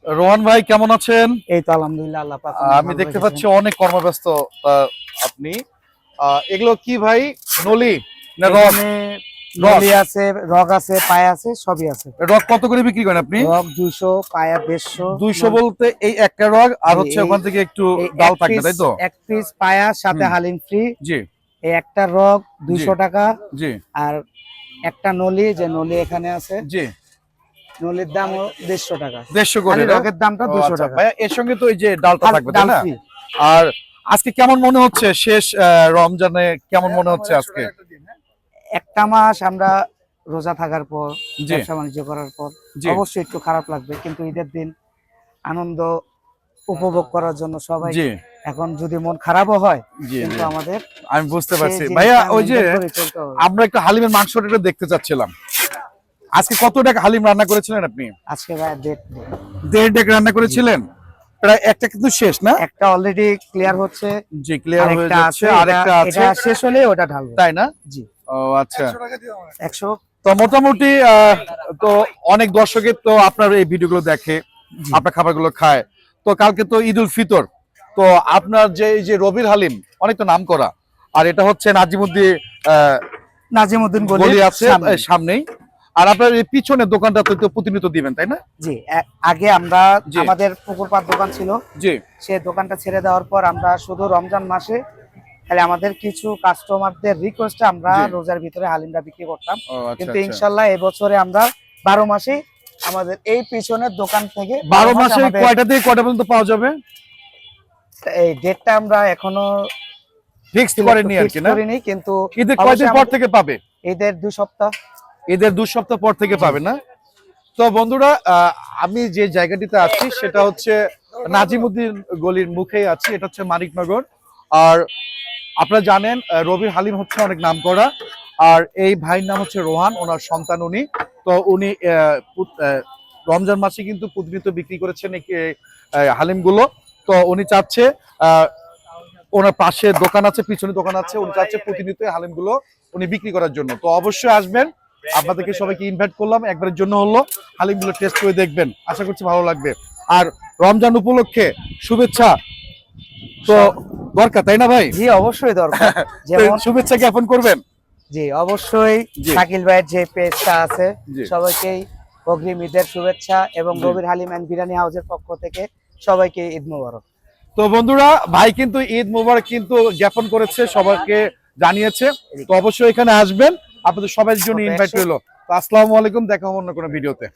রোহান ভাই কেমন আছেন? এই তো আলহামদুলিল্লাহ, আল্লাহ পাক আমি দেখতে পাচ্ছি অনেক কর্মব্যস্ত আপনি। এগুলো কি ভাই? নলি না রগ? নলি আছে, রগ আছে, পায়া আছে, সবই আছে। রগ কত করে বিক্রি করেন আপনি? রগ 200, পায়া 150। 200 বলতে এই একটা রগ আর হচ্ছে ওখান থেকে একটু ডাল থাকবে, তাই তো? এক পিস পায়া সাথে হালিম ফ্রি। জি। এই একটা রগ 200 টাকা। জি। আর একটা নলি, যে নলি এখানে আছে, জি, নলির দাম 150 টাকা। 150 করে। রগের দামটা 200 টাকা। ভাই এর সঙ্গে তো এই যে ডালটা থাকবে, তাই ডাল না? ফ্রি। আর আজকে কেমন মনে হচ্ছে শেষ রমজানে? কেমন মনে হচ্ছে আজকে? একটা মাস আমরা রোজা থাকার পর, জি। ব্যবসা বাণিজ্য করার পর জি। অবশ্যই একটু খারাপ লাগবে, কিন্তু ঈদের দিন আনন্দ উপভোগ করার জন্য সবাই। জি। এখন যদি মন খারাপও হয়, জি, কিন্তু আমাদের আমি বুঝতে পারছি সেই ভাইয়া। জিনিসটা ওই যে maintain করে চলতে হবে। আমরা একটু হালিমের মাংসটা দেখতে চাচ্ছিলাম। আজকে কত টাকা হালিম রান্না করেছিলেন আপনি? আজকে ভাই ডেট 1.5 টাকা রান্না করেছিলেন। প্রায় একটা কিন্তু শেষ না? একটা অলরেডি ক্লিয়ার হচ্ছে। জি, ক্লিয়ার হয়ে যাচ্ছে। আরেকটা আছে, এটা শেষ হলে ওটা ঢালবো, তাই না? জি। ও আচ্ছা। 100। তো মোটামুটি তো অনেক দর্শকের তো আপনার এই ভিডিওগুলো দেখে, আপনার খাবারগুলো খায়। তো কালকে তো ঈদ উল ফিতর, তো আপনার যে এই যে রবির হালিম অনেক তো নাম করা, আর এটা হচ্ছে নাজিমউদ্দিন গলি আছে সামনেই। আর আপনার এই পিছনের দোকানটা তো প্রতিনিয়ত দিবেন, তাই না? জি। আগে আমরা আমাদের পুকুর পাড় দোকান ছিল, জি। সে দোকানটা ছেড়ে দেওয়ার পর আমরা শুধু রমজান মাসে তাহলে আমাদের কিছু কাস্টমারদের রিকোয়েস্টে আমরা রোজার ভিতরে হালিমটা বিক্রি করতাম। কিন্তু ইনশাল্লাহ এবছরে আমরা 12 মাসে আমাদের এই পিছনের দোকান থেকে 12 মাসে কয়টা থেকে কয়টা পর্যন্ত পাওয়া যাবে? এই ডেটটা আমরা এখনো ফিক্সড করেনি আর কি, না? করিনি, কিন্তু ঈদের কয়দিন পর থেকে পাবে? ঈদের 2 সপ্তাহ। ঈদের 2 সপ্তাহ পর থেকে পাবে, না? তো বন্ধুরা, আমি যে জায়গাটিতে আছি সেটা হচ্ছে নাজিমউদ্দিন গলির মুখেই আছি। এটা হচ্ছে মানিকনগর। আর আপনারা জানেন রবির হালিম হচ্ছে অনেক নাম করা। আর এই ভাইয়ের নাম হচ্ছে রোহান, ওনার সন্তান উনি। তো উনি রমজান মাসে কিন্তু প্রতিনিয়ত বিক্রি করেছেন হালিমগুলো। তো উনি চাচ্ছে, ওনার পাশে দোকান আছে, পিছনে দোকান আছে, উনি চাচ্ছে প্রতিনিয়ত হালিমগুলো উনি বিক্রি করার জন্য। তো অবশ্যই আসবেন, আপনাদেরকে সবাইকে ইনভাইট করলাম, একবারের জন্য হলো। হালিমগুলো টেস্ট করে দেখবেন, আশা করছি ভালো লাগবে। আর রমজান উপলক্ষে শুভেচ্ছা তো দরকার, তাই না ভাই? জি, অবশ্যই দরকার। যেমন শুভেচ্ছা জ্ঞাপন করবেন। জি, অবশ্যই। শাকিল ভাইয়ের যে পেজটা আছে, সবাইকেই অগ্রিম ঈদের শুভেচ্ছা, এবং রবির হালিম এন্ড বিরিয়ানি হাউসের পক্ষ থেকে সবাইকে ঈদ মোবারক। তো বন্ধুরা, ভাই কিন্তু ঈদ মোবারক কিন্তু জ্ঞাপন করেছে, সবাইকে জানিয়েছে। তো অবশ্যই এখানে আসবেন, আপনাদের সবার জন্য ইনভাইট রইলো। তো আসসালামু আলাইকুম, দেখা হবে অন্য কোনো ভিডিওতে।